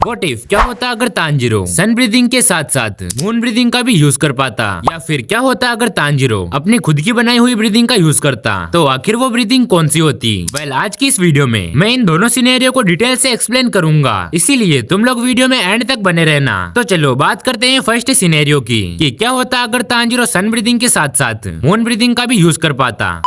What if क्या होता अगर तांजिरो सन ब्रीदिंग के साथ साथ मून ब्रीदिंग का भी यूज कर पाता, या फिर क्या होता अगर तांजिरो अपनी खुद की बनाई हुई ब्रीदिंग का यूज करता, तो आखिर वो ब्रीदिंग कौन सी होती। वेल, आज की इस वीडियो में मैं इन दोनों सिनेरियो को डिटेल से एक्सप्लेन करूंगा, इसीलिए तुम लोग वीडियो में एंड तक बने रहना। तो चलो बात करते हैं फर्स्ट सिनेरियो की, कि क्या होता अगर तांजिरो सन ब्रीदिंग के साथ साथ मून ब्रीदिंग का भी यूज कर पाता।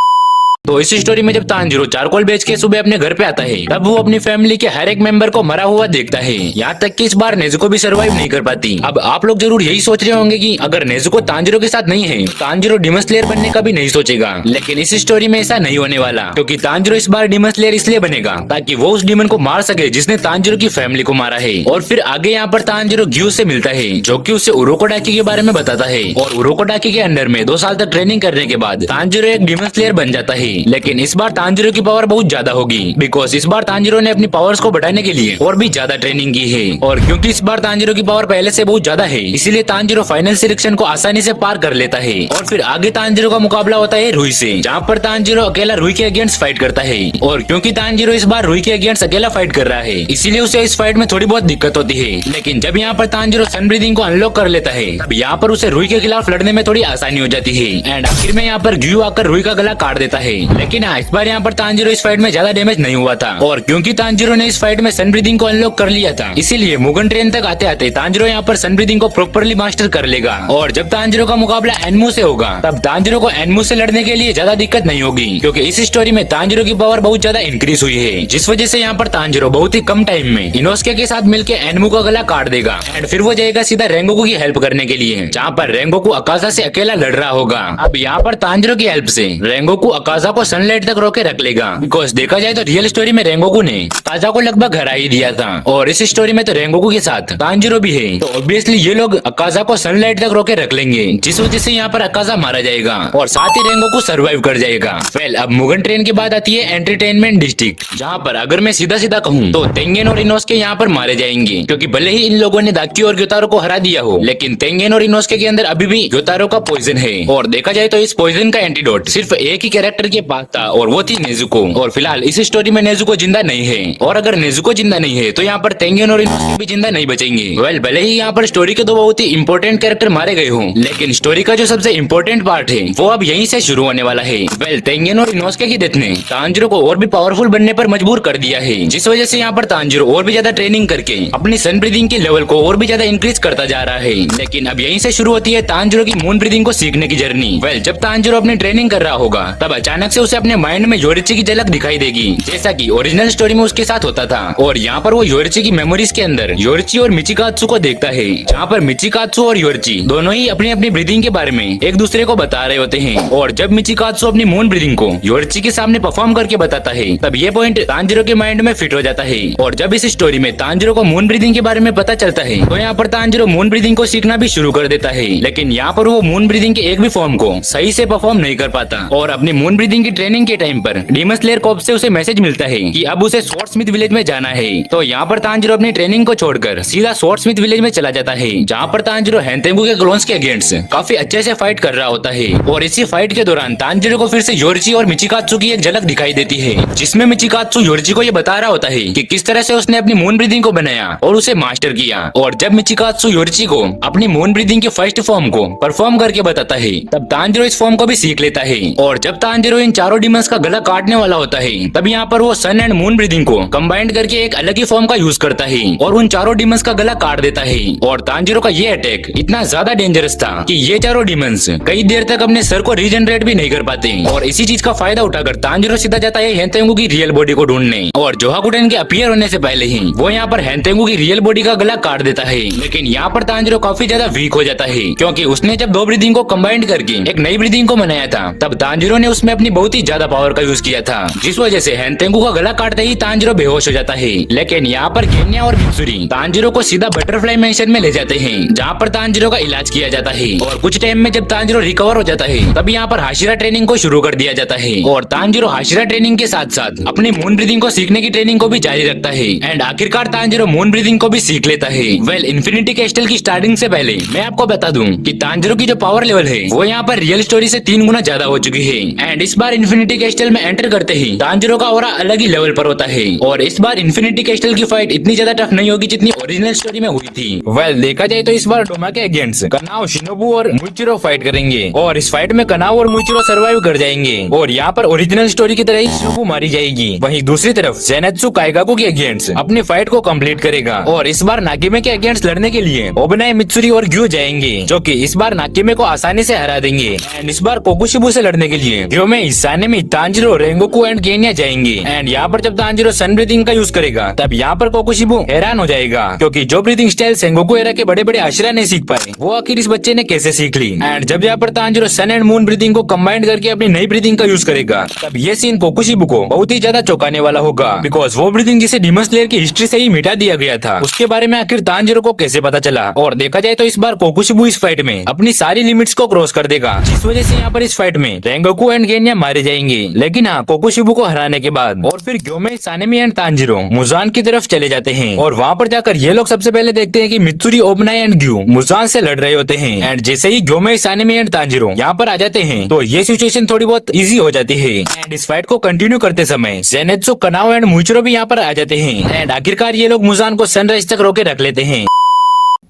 तो इस स्टोरी में जब तांजिरो चारकोल बेच के सुबह अपने घर पे आता है, तब वो अपनी फैमिली के हर एक मेंबर को मरा हुआ देखता है। यहाँ तक कि इस बार नेजुको भी सरवाइव नहीं कर पाती। अब आप लोग जरूर यही सोच रहे होंगे कि अगर नेजुको तांजिरो के साथ नहीं है, तांजिरो डीमन स्लेयर बनने का भी नहीं सोचेगा। लेकिन इस स्टोरी में ऐसा नहीं होने वाला, क्योंकि तांजिरो इस बार डीमन स्लेयर इसलिए बनेगा ताकि वो उस डीमन को मार सके जिसने तांजिरो की फैमिली को मारा है। और फिर आगे यहाँ पर तांजिरो ग्यू से मिलता है, जो कि उसे उरोकोडाकी के बारे में बताता है। और उरोकोडाकी के अंडर में 2 साल तक ट्रेनिंग करने के बाद तांजिरो एक डीमन स्लेयर बन जाता है। लेकिन इस बार तांजिरो की पावर बहुत ज्यादा होगी, बिकॉज इस बार तांजिरो ने अपनी पावर्स को बढ़ाने के लिए और भी ज्यादा ट्रेनिंग की है। और क्योंकि इस बार तांजिरो की पावर पहले से बहुत ज्यादा है, इसीलिए तांजिरो फाइनल सिलेक्शन को आसानी से पार कर लेता है। और फिर आगे तांजिरो का मुकाबला होता है रुई से, जहाँ पर तांजिरो अकेला रुई के अगेंस्ट फाइट करता है। और क्योंकि तांजिरो इस बार रुई के अगेंस्ट अकेला फाइट कर रहा है, इसीलिए उसे इस फाइट में थोड़ी बहुत दिक्कत होती है। लेकिन जब यहाँ पर तांजिरो सन ब्रीदिंग को अनलॉक कर लेता है, तब यहाँ पर उसे रुई के खिलाफ लड़ने में थोड़ी आसानी हो जाती है। एंड आखिर में यहाँ पर ग्यू आकर रुई का गला काट देता है। लेकिन इस बार यहाँ पर तांजिरो इस फाइट में ज्यादा डैमेज नहीं हुआ था। और क्योंकि तांजिरो ने इस फाइट में सन ब्रीदिंग को अनलॉक कर लिया था, इसीलिए मुगन ट्रेन तक आते आते तांजिरो यहाँ पर सन ब्रीदिंग को प्रॉपर्ली मास्टर कर लेगा। और जब तांजिरो का मुकाबला एनमू से होगा, तब तांजिरो को एनमू से लड़ने के लिए ज्यादा दिक्कत नहीं होगी, क्योंकि इस स्टोरी में तांजिरो की पावर बहुत ज्यादा इंक्रीज हुई है, जिस वजह से यहाँ पर तांजिरो बहुत ही कम टाइम में इनोस्के के साथ मिलकर एनमू का गला काट देगा। एंड फिर वो जाएगा सीधा रेंगोकू की हेल्प करने के लिए, जहाँ पर रेंगोकू अकाजा से अकेला लड़ रहा होगा। अब यहाँ पर तांजिरो की हेल्प से रेंगोकू अकाजा को सनलाइट तक रोके रख लेगा, बिकॉज देखा जाए तो रियल स्टोरी में रेंगोकू ने अकाजा को लगभग हरा ही दिया था। और इस स्टोरी में तो रेंगोकू के साथ तांजिरो भी है, तो ऑब्वियसली ये लोग अकाजा को सनलाइट तक रोके रख लेंगे, जिस वजह से यहाँ पर अकाजा मारा जाएगा और साथ ही रेंगोकू सर्वाइव कर जाएगा। वेल, अब मुगन ट्रेन के बाद आती है एंटरटेनमेंट डिस्ट्रिक्ट, जहाँ पर अगर मैं सीधा सीधा कहूँ तो तेंगेन और इनोस्के यहाँ पर मारे जाएंगे, क्योंकि भले ही इन लोगों ने दाकी और ग्योतारो को हरा दिया हो, लेकिन तेंगेन और इनोस्के के अंदर अभी भी ग्योतारो का पॉइजन है। और देखा जाए तो इस पॉइजन का एंटीडोट सिर्फ एक ही कैरेक्टर के पास था, और वो थी नेजुको। और फिलहाल इस स्टोरी में नेजुको जिंदा नहीं है, और अगर नेजुको जिंदा नहीं है तो यहाँ पर तेंगेन और इनोस्के भी जिंदा नहीं बचेंगे। वेल, भले ही यहाँ पर स्टोरी के 2 बहुत ही इंपॉर्टेंट कैरेक्टर मारे गए हों, लेकिन स्टोरी का जो सबसे इंपॉर्टेंट पार्ट है वो अब यहीं से शुरू होने वाला है। वेल, तेंगेन और इनोस्के की डेथ ने तांजिरो को और भी पावरफुल बनने पर मजबूर कर दिया है, जिस वजह से यहाँ पर तांजिरो और भी ज्यादा ट्रेनिंग करके अपनी सन ब्रीदिंग के लेवल को और भी ज्यादा इंक्रीज करता जा रहा है। लेकिन अब यहीं से शुरू होती है तांजिरो की मून ब्रीदिंग को सीखने की जर्नी। वेल, जब तांजिरो अपनी ट्रेनिंग कर रहा होगा, तब अचानक से उसे अपने माइंड में योरिची की झलक दिखाई देगी, जैसा कि ओरिजिनल स्टोरी में उसके साथ होता था। और यहाँ पर वो योरिची की मेमोरीज के अंदर योरिची और मिचिकात्सु को देखता है, जहाँ पर मिचिकात्सु और योरिची दोनों ही अपनी अपनी ब्रीदिंग के बारे में एक दूसरे को बता रहे होते हैं। और जब मिचिकात्सु अपनी मून ब्रीदिंग को योरिची के सामने परफॉर्म करके बताता है, तब ये पॉइंट तांजिरो के माइंड में फिट हो जाता है। और जब इस स्टोरी में तांजिरो को मून ब्रीदिंग के बारे में पता चलता है, तो यहाँ पर तांजिरो मून ब्रीदिंग को सीखना भी शुरू कर देता है। लेकिन यहाँ पर वो मून ब्रीदिंग के एक भी फॉर्म को सही से परफॉर्म नहीं कर पाता। और अपनी मून ब्रीदिंग की ट्रेनिंग के टाइम पर डीमन स्लेयर कॉर्प से उसे मैसेज मिलता है कि अब उसे स्वॉर्डस्मिथ विलेज में जाना है। तो यहाँ पर तांजिरो अपनी ट्रेनिंग को छोड़कर सीधा स्वॉर्डस्मिथ विलेज में चला जाता है, जहाँ पर तांजिरो हेंतेंगू के क्लोन्स के अगेंस्ट काफी अच्छे से फाइट कर रहा होता है। और इसी फाइट के दौरान तांजिरो को फिर से योरिची और मिचिकात्सु की एक झलक दिखाई देती है, जिसमें मिचिकात्सु योरिची को ये बता रहा होता है कि किस तरह से उसने अपनी मून ब्रीदिंग को बनाया और उसे मास्टर किया। और जब मिचिकात्सु योरिची को अपनी मून ब्रीदिंग के फर्स्ट फॉर्म को परफॉर्म करके बताता है, तब तांजिरो इस फॉर्म को भी सीख लेता है। और जब तांजिरो इन चारों डीमंस का गला काटने वाला होता है, तब यहाँ पर वो सन एंड मून ब्रीदिंग को कंबाइंड करके एक अलग ही फॉर्म का यूज करता है और उन चारों डीमंस का गला काट देता है। और तांजिरो का ये अटैक इतना ज्यादा डेंजरस था कि ये चारों डीमंस कई देर तक अपने सर को रीजनरेट भी नहीं कर पाते। और इसी चीज का फायदा उठाकर तांजिरो सीधा जाता है हेंतेंगू की रियल बॉडी को ढूंढने। और जोहाकुटेन के अपीयर होने से पहले ही वो यहाँ पर हेंतेंगू की रियल बॉडी का गला काट देता है। लेकिन यहाँ पर तांजिरो काफी ज्यादा वीक हो जाता है, क्योंकि उसने जब 2 ब्रीदिंग को कंबाइंड करके एक नई ब्रीदिंग को बनाया था, तब तांजिरो ने उसमें अपनी बहुत ही ज्यादा पावर का यूज किया था, जिस वजह से हेंतेंगू का गला काटते ही तांजिरो बेहोश हो जाता है। लेकिन यहाँ पर गेन्या और मित्सुरी तांजिरो को सीधा बटरफ्लाई मेंशन में ले जाते हैं, जहाँ पर तांजिरो का इलाज किया जाता है। और कुछ टाइम में जब तांजिरो रिकवर हो जाता है, तब यहाँ पर हाशिरा ट्रेनिंग को शुरू कर दिया जाता है। और तांजिरो हाशिरा ट्रेनिंग के साथ साथ अपनी मून ब्रीदिंग को सीखने की ट्रेनिंग को भी जारी रखता है। एंड आखिरकार तांजिरो मून ब्रीदिंग को भी सीख लेता है। वेल, इन्फिनिटी कैस्टल की स्टार्टिंग से पहले मैं आपको बता दूं कि तांजिरो की जो पावर लेवल है वो यहाँ पर रियल स्टोरी से 3 गुना ज्यादा हो चुकी है। एंड इस बार इन्फिनिटी कैस्टल में एंटर करते ही तांजिरो का ऑरा अलग ही लेवल पर होता है और इस बार इन्फिनिटी कैस्टल की फाइट इतनी ज्यादा टफ नहीं होगी जितनी ओरिजिनल स्टोरी में हुई थी। वेल देखा जाए तो इस बार टोमा के अगेंस्ट कनाओ, शिनोबू और मुइचिरो फाइट करेंगे और इस फाइट में कनाओ और मुइचिरो सर्वाइव कर जाएंगे और यहाँ पर ओरिजिनल स्टोरी की तरह ही शिनोबू मारी जाएगी। वहीं दूसरी तरफ ज़ेनात्सु काइगाकू के अगेंस्ट अपनी फाइट को कंप्लीट करेगा और इस बार नागिमे के अगेंस्ट लड़ने के लिए ओबनाए, मित्सुरी और ग्यू जाएंगे जो कि इस बार नागिमे को आसानी से हरा देंगे। एंड इस बार कोकुशिबू से लड़ने के लिए ग्योमे, इसानेमी, तांजिरो, रेंगोकू एंड गेनिया जाएंगे। एंड यहाँ पर जब तांजिरो सन ब्रीदिंग का यूज करेगा तब यहाँ पर कोकुशिबू हैरान हो जाएगा क्योंकि जो ब्रीदिंग स्टाइल सेंगोकू एरा के बड़े बड़े आशिरा नहीं सीख पाए वो आखिर इस बच्चे ने कैसे सीख ली। एंड जब यहाँ पर Tanjiro sun and moon breathing को कंबाइंड करके अपनी नई ब्रीदिंग का यूज करेगा तब ये सीन कोकुशिबू को बहुत ही ज्यादा चौंकाने वाला होगा बिकॉज वो ब्रीदिंग जिसे डीमन स्लेयर की हिस्ट्री से ही मिटा दिया गया था उसके बारे में आखिर तांजिरो को कैसे पता चला। और देखा जाए तो इस बार कोकुशिबू इस फाइट में अपनी सारी लिमिट्स को क्रॉस कर देगा जिस वजह से यहाँ पर इस फाइट में रेंगोकू एंड गेनिया मारे जाएंगे। लेकिन हाँ, कोकुशिबू को हराने के बाद और फिर ग्योमे, सानेमी एंड तांजिरो मुजान की तरफ चले जाते हैं और वहाँ पर जाकर ये लोग सबसे पहले देखते हैं कि मित्सुरी, ओबनाई एंड ग्यू मुजान से लड़ रहे होते हैं। एंड जैसे ही ग्योमे, सानेमी एंड तांजिरो यहाँ पर आ जाते हैं तो ये सिचुएशन थोड़ी बहुत इजी हो जाती है। एंड इस फाइट को कंटिन्यू करते समय ज़ेनात्सु, कनाओ एंड मुइचिरो भी यहाँ पर आ जाते हैं। एंड आखिरकार ये लोग मुजान को सनराइज तक रोके रख लेते हैं।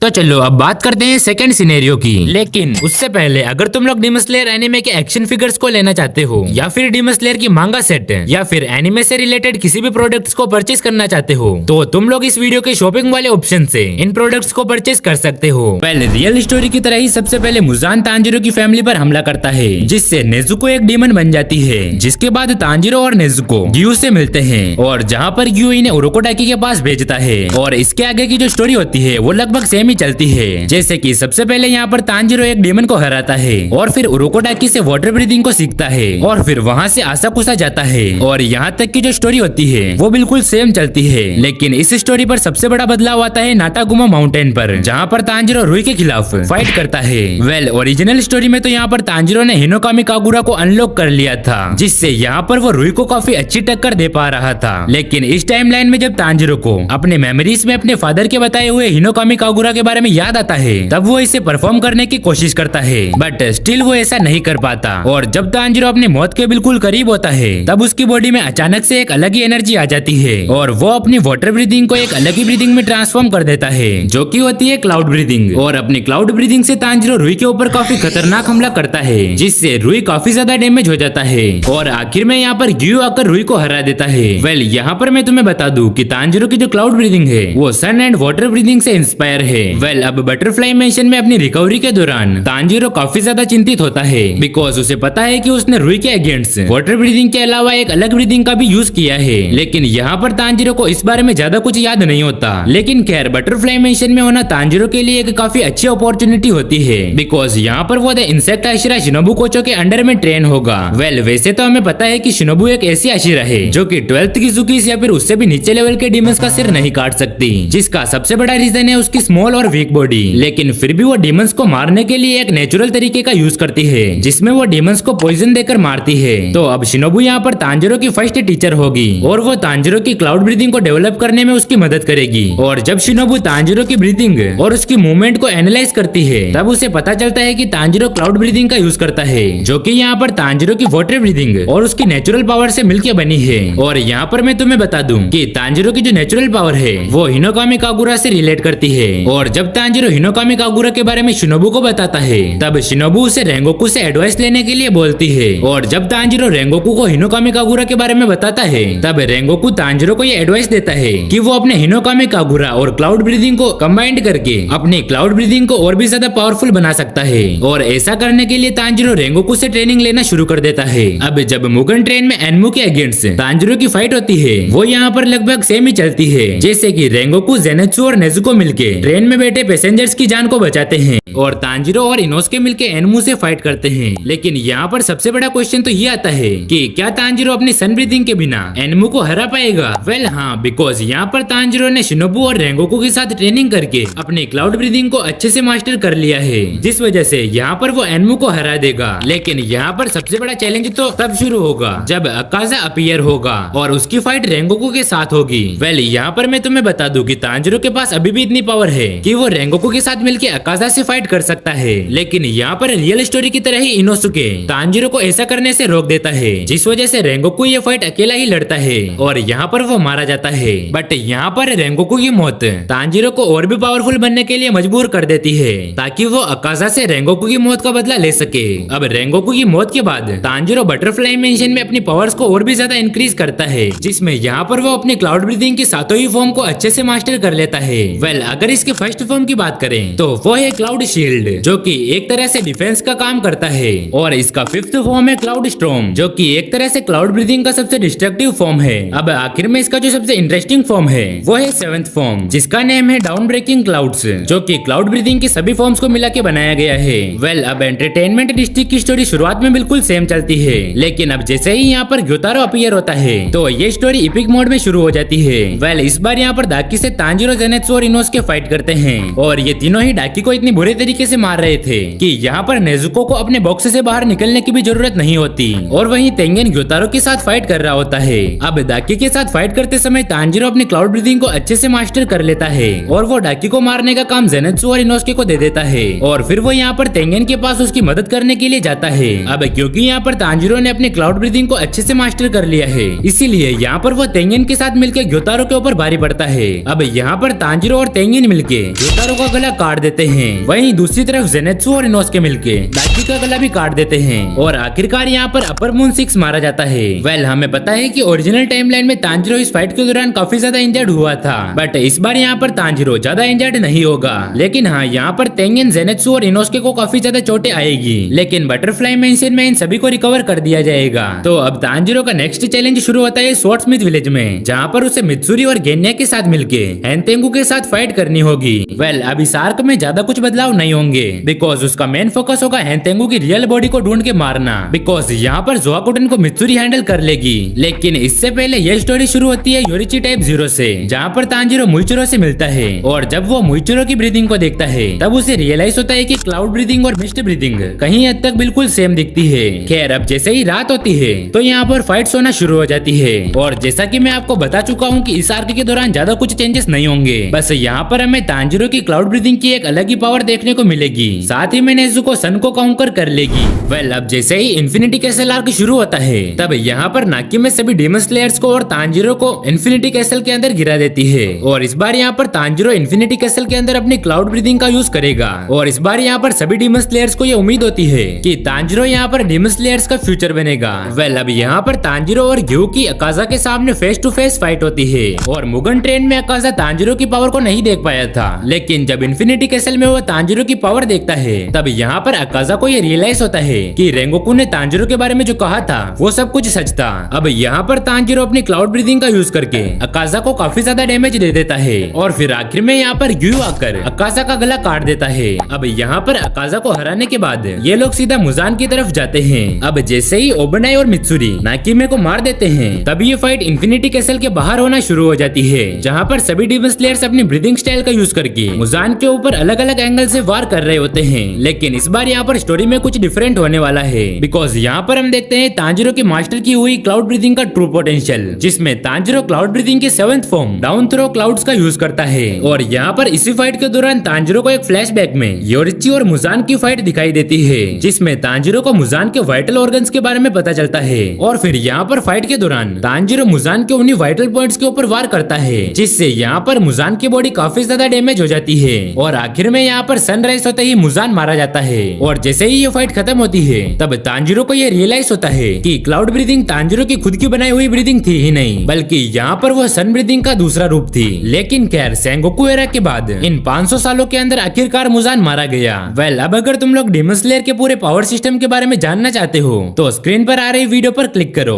तो चलो अब बात करते हैं सेकंड सिनेरियो की। लेकिन उससे पहले अगर तुम लोग डीमन स्लेयर एनिमे के एक्शन फिगर्स को लेना चाहते हो या फिर डीमन स्लेयर की मांगा सेट या फिर एनिमे से रिलेटेड किसी भी प्रोडक्ट्स को परचेज करना चाहते हो तो तुम लोग इस वीडियो के शॉपिंग वाले ऑप्शन से इन प्रोडक्ट्स को परचेज कर सकते हो। पहले रियल स्टोरी की तरह ही सबसे पहले मुजान तांजिरो की फैमिली पर हमला करता है जिससे नेजुको एक डीमन बन जाती है। जिसके बाद तांजिरो और नेजुको ग्यू से मिलते हैं और जहाँ पर ग्यू इन्हें उरोकोडाकी के पास भेजता है और इसके आगे की जो स्टोरी होती है वो लगभग सेम चलती है। जैसे कि सबसे पहले यहाँ पर तांजिरो एक डेमन को हराता है और फिर उरोकोडाकी से वाटर ब्रीदिंग को सीखता है और फिर वहाँ से आसाकुसा जाता है और यहाँ तक की जो स्टोरी होती है वो बिल्कुल सेम चलती है। लेकिन इस स्टोरी पर सबसे बड़ा बदलाव आता है नाटागुमा माउंटेन पर जहाँ पर तांजिरो रुई के खिलाफ फाइट करता है। वेल ओरिजिनल स्टोरी में तो यहाँ पर तांजिरो ने हिनोकामी कागुरा को अनलॉक कर लिया था जिससे यहाँ पर वो रुई को काफी अच्छी टक्कर दे पा रहा था। लेकिन इस टाइमलाइन में जब तांजिरो को अपने मेमोरीज में अपने फादर के बताए हुए हिनोकामी कागुरा के बारे में याद आता है तब वो इसे परफॉर्म करने की कोशिश करता है बट स्टिल वो ऐसा नहीं कर पाता। और जब तांजिरो अपनी मौत के बिल्कुल करीब होता है तब उसकी बॉडी में अचानक से एक अलग ही एनर्जी आ जाती है और वो अपनी वाटर ब्रीदिंग को एक अलग ही ब्रीदिंग में ट्रांसफॉर्म कर देता है जो कि होती है क्लाउड ब्रीदिंग। और अपनी क्लाउड ब्रीदिंग से तांजिरो रुई के ऊपर काफी खतरनाक हमला करता है जिससे रुई काफी ज्यादा डैमेज हो जाता है और आखिर में यहाँ पर ग्यू आकर रुई को हरा देता है। वेल यहाँ पर मैं तुम्हें बता दूं कि तांजिरो की जो क्लाउड ब्रीदिंग है वो सन एंड वाटर ब्रीदिंग से इंस्पायर है। वेल अब बटरफ्लाई मेंशन में अपनी रिकवरी के दौरान तांजिरो काफी ज्यादा चिंतित होता है बिकॉज उसे पता है कि उसने रुई के अगेंस्ट वाटर ब्रीदिंग के अलावा एक अलग ब्रीदिंग का भी यूज किया है। लेकिन यहाँ पर तांजिरो को इस बारे में ज्यादा कुछ याद नहीं होता। लेकिन खैर बटरफ्लाई मेंशन में होना तांजिरो के लिए एक काफी अच्छी अपॉर्चुनिटी होती है बिकॉज यहाँ पर वो द इंसेक्ट आशिरा शिनोबू कोचो के अंडर में ट्रेन होगा। वेल वैसे तो हमें पता है कि शिनोबू एक ऐसी आशिरा है जो कि 12th किजुकीस या फिर उससे भी नीचे लेवल के डीमंस का सिर नहीं काट सकती जिसका सबसे बड़ा रीजन है उसकी स्मॉल और वीक बॉडी। लेकिन फिर भी वो डीमंस को मारने के लिए एक नेचुरल तरीके का यूज करती है जिसमें वो डीमंस को पॉइजन देकर मारती है। तो अब शिनोबू यहाँ पर तांजिरो की फर्स्ट टीचर होगी और वो तांजिरो की क्लाउड ब्रीदिंग को डेवलप करने में उसकी मदद करेगी। और जब शिनोबू तांजिरो की ब्रीदिंग और उसकी मूवमेंट को एनालाइज करती है तब उसे पता चलता है कि तांजिरो क्लाउड ब्रीदिंग का यूज करता है जो कि यहाँ पर तांजिरो की वाटर ब्रीदिंग और उसकी नेचुरल पावर से मिलकर बनी है। और यहाँ पर मैं तुम्हें बता दूं कि तांजिरो की जो नेचुरल पावर है वो हिनोकामी कागुरा से रिलेट करती है। और जब तांजिरो हिनोकामी कागुरा के बारे में शिनोबू को बताता है तब शिनोबू उसे रेंगोकू से एडवाइस लेने के लिए बोलती है। और जब तांजिरो रेंगोकू को हिनोकामी कागुरा के बारे में बताता है तब रेंगोकू तांजिरो को ये एडवाइस देता है कि वो अपने हिनोकामी कागुरा और क्लाउड ब्रीदिंग को कंबाइंड करके अपनी क्लाउड ब्रीदिंग को और भी ज्यादा पावरफुल बना सकता है। और ऐसा करने के लिए तांजिरो रेंगोकू से ट्रेनिंग लेना शुरू कर देता है। अब जब मुगन ट्रेन में एनमू के अगेंस्ट तांजिरो की फाइट होती है वो यहाँ पर लगभग सेम ही चलती है जैसे कि रेंगोकू, ज़ेनात्सु और नेजुको मिलके ट्रेन में बैठे पैसेंजर्स की जान को बचाते हैं और तांजिरो और इनोसुके मिलके एनमू से फाइट करते हैं। लेकिन यहाँ पर सबसे बड़ा क्वेश्चन तो ये आता है कि क्या तांजिरो अपनी सन ब्रीदिंग के बिना एनमू को हरा पाएगा? वेल हाँ, बिकॉज यहाँ पर तांजिरो ने शिनोबू और रेंगोकू के साथ ट्रेनिंग करके अपनी क्लाउड ब्रीदिंग को अच्छे से मास्टर कर लिया है जिस वजह से यहाँ पर वो एनमू को हरा देगा। लेकिन यहाँ पर सबसे बड़ा चैलेंज तो तब शुरू होगा जब अकाजा अपीयर होगा और उसकी फाइट रेंगोकू के साथ होगी। वेल यहाँ पर मैं तुम्हें बता दूं कि तांजिरो के पास अभी भी इतनी पावर है कि वो रेंगोकू के साथ मिलकर अकाजा से फाइट कर सकता है, लेकिन यहाँ पर रियल स्टोरी की तरह ही इनोसुके तांजीरो को ऐसा करने से रोक देता है, जिस वजह से रेंगोकू ये फाइट अकेला ही लड़ता है और यहाँ पर वो मारा जाता है। बट यहाँ पर रेंगोकू की मौत तांजीरो को और भी पावरफुल बनने के लिए मजबूर कर देती है, ताकि वो अकाजा से रेंगोकू की मौत का बदला ले सके। अब रेंगोकू की मौत के बाद तांजीरो बटरफ्लाई मेंशन में अपनी पावर्स को और भी ज्यादा इंक्रीज करता है, जिसमें यहाँ पर वो अपनी क्लाउड ब्रीथिंग की सातों ही फॉर्म को अच्छे से मास्टर कर लेता है। वेल, अगर इसके फर्स्ट फॉर्म की बात करें तो वो है क्लाउड शील्ड, जो कि एक तरह से डिफेंस का काम करता है, और इसका फिफ्थ फॉर्म है क्लाउड स्टॉर्म, जो कि एक तरह से क्लाउड ब्रीथिंग का सबसे डिस्ट्रक्टिव फॉर्म है। अब आखिर में इसका जो सबसे इंटरेस्टिंग फॉर्म है वो है सेवेंथ फॉर्म, जिसका नेम है डाउन ब्रेकिंग क्लाउड्स, जो कि क्लाउड ब्रीथिंग के सभी फॉर्म्स को मिला के बनाया गया है। वेल, अब एंटरटेनमेंट डिस्ट्रिक्ट की स्टोरी शुरुआत में बिल्कुल सेम चलती है, लेकिन अब जैसे ही यहाँ पर ग्योतारो अपीयर होता है तो ये स्टोरी इपिक मोड में शुरू हो जाती है। वेल, इस बार यहाँ पर डाकी से तांजीरो, जेनेत्सु और इनोसुके फाइट करते हैं, और ये तीनों ही डाकी को इतनी बुरे तरीके से मार रहे थे कि यहाँ पर नेजुको को अपने बॉक्स से बाहर निकलने की भी जरूरत नहीं होती, और वहीं तेंगेन ग्योतारो के साथ फाइट कर रहा होता है। अब डाकी के साथ फाइट करते समय तांजीरो अपनी क्लाउड ब्रीथिंग को अच्छे से मास्टर कर लेता है, और वो डाकी को मारने का काम जेनेत्सु और इनोसुके को दे देता है, और फिर वो यहाँ पर तेंगेन के पास उसकी मदद करने के लिए जाता है। अब क्योंकि यहाँ पर तांजीरो ने अपनी क्लाउड ब्रीथिंग को अच्छे से मास्टर कर लिया है, इसीलिए यहाँ पर वो तेंगेन के साथ मिलकर ग्योतारो के ऊपर भारी पड़ता है। अब यहाँ पर तांजीरो और तेंगेन मिलके ग्योतारो का गला काट देते हैं, वहीं दूसरी तरफ जेनेत्सु और इनोसुके मिलके डाकी का गला भी काट देते हैं, और आखिरकार यहाँ पर अपर मून 6 मारा जाता है। वेल, हमें पता है कि ओरिजिनल टाइमलाइन में तांजीरो इस फाइट के दौरान काफी ज्यादा इंजर्ड हुआ था, बट इस बार यहाँ पर तांजीरो ज्यादा इंजर्ड नहीं होगा, लेकिन हाँ, यहाँ पर तेंगेन, जेनेत्सु और इनोसुके को काफी ज्यादा चोटें आएगी, लेकिन बटरफ्लाई मेंशन में इन सभी को रिकवर कर दिया जाएगा। तो अब तांजीरो का नेक्स्ट चैलेंज शुरू होता है स्वॉर्ड्समिथ विलेज में, जहाँ पर उसे मित्सुरी और गेन्या के साथ मिलके हेनतेंगु के साथ फाइट करनी होगी। वेल, अब इस आर्क में ज्यादा कुछ बदलाव नहीं होंगे, बिकॉज उसका मेन फोकस होगा हेनतेंगु की रियल बॉडी को ढूंढ के मारना, बिकॉज यहाँ पर जोआकुटन को मित्सुरी हैंडल कर लेगी। लेकिन इससे पहले यह स्टोरी शुरू होती है योरिची टाइप 0 से, जहाँ पर तांजीरो मुइचिरो से मिलता है, और जब वो मुइचिरो की ब्रीथिंग को देखता है तब उसे रियलाइज होता है कि क्लाउड ब्रीथिंग और मिस्ट ब्रीथिंग कहीं हद तक बिल्कुल सेम दिखती है। खैर, अब जैसे ही रात होती है तो यहाँ पर फाइट्स होना शुरू हो जाती है, और जैसा कि मैं आपको बता चुका हूँ कि इस आर्क के दौरान ज्यादा कुछ चेंजेस नहीं होंगे, बस यहाँ पर हमें तांजीरो की क्लाउड ब्रीथिंग की एक अलग ही पावर देखने को मिलेगी, साथ ही में नेजुको सन को काउंटर कर लेगी। वेल, अब जैसे ही इन्फिनिटी कैसल आर्क शुरू होता है तब यहाँ पर नाकी में सभी डीमन स्लेयर्स को और तांजीरो को इन्फिनिटी कैसल के अंदर गिरा देती है, और इस बार यहाँ पर तांजीरो इन्फिनिटी कैसल के अंदर अपनी क्लाउड ब्रीथिंग का यूज करेगा, और इस बार यहाँ पर सभी डीमन स्लेयर्स को ये उम्मीद होती है कि तांजीरो यहाँ पर डीमन स्लेयर्स का फ्यूचर बनेगा। वेल, अब यहाँ पर तांजीरो और ग्यू की अकाजा के सामने फेस टू फेस फाइट होती है, और मुगन ट्रेन में अकाजा तांजीरो की पावर को नहीं देख पाया था, लेकिन जब इन्फिनिटी कैसल में वो तांजीरो की पावर देखता है तब यहाँ पर अकाजा को ये रियलाइज होता है कि रेंगोकू ने तांजीरो के बारे में जो कहा था वो सब कुछ सच था। अब यहाँ पर तांजीरो अपनी क्लाउड ब्रीथिंग का यूज करके अकाजा को काफी ज्यादा डैमेज दे देता है, और फिर आखिर में यहाँ पर ग्यू आकर अकाजा का गला काट देता है। अब यहाँ पर अकाजा को हराने के बाद ये लोग सीधा मुजान की तरफ जाते हैं। अब जैसे ही ओबनाई और मित्सुरी नाकीमे को मार देते हैं तब ये फाइट इन्फिनिटी कैसल के बाहर होना शुरू हो जाती है, जहाँ पर सभी डीमन स्लेयर्स अपनी ब्रीथिंग स्टाइल का यूज करके मुजान के ऊपर अलग अलग एंगल से वार कर रहे होते हैं। लेकिन इस बार यहाँ पर स्टोरी में कुछ डिफरेंट होने वाला है, बिकॉज यहाँ पर हम देखते हैं तांजीरो की मास्टर की हुई क्लाउड ब्रीथिंग का ट्रू पोटेंशियल, जिसमें तांजीरो क्लाउड ब्रीथिंग के 7th form down throw clouds का यूज करता है। और यहाँ पर इसी फाइट के दौरान तांजीरो को एक फ्लैशबैक में योरिची और मुजान की फाइट दिखाई देती है, जिसमें तांजीरो को मुजान के वाइटल ऑर्गन्स के बारे में पता चलता है, और फिर यहाँ पर फाइट के दौरान तांजीरो मुजान के उन्हीं वाइटल पॉइंट्स के ऊपर वार करता है, जिससे यहाँ पर मुजान की बॉडी काफी ज्यादा डैमेज हो जाती है, और आखिर में यहाँ पर सनराइज होते ही मुजान मारा जाता है। और जैसे ही ये फाइट खत्म होती है तब तांजीरो को ये रियलाइज होता है कि क्लाउड ब्रीथिंग तांजीरो की खुद की बनाई हुई ब्रीथिंग थी ही नहीं, बल्कि यहाँ पर वो सन ब्रीथिंग का दूसरा रूप थी। लेकिन खैर, सेंगोकू एरा के बाद इन 500 सालों के अंदर आखिरकार मुजान मारा गया। वेल, अब अगर तुम लोग डीमन स्लेयर के पूरे पावर सिस्टम के बारे में जानना चाहते हो तो स्क्रीन पर आ रही वीडियो पर क्लिक करो।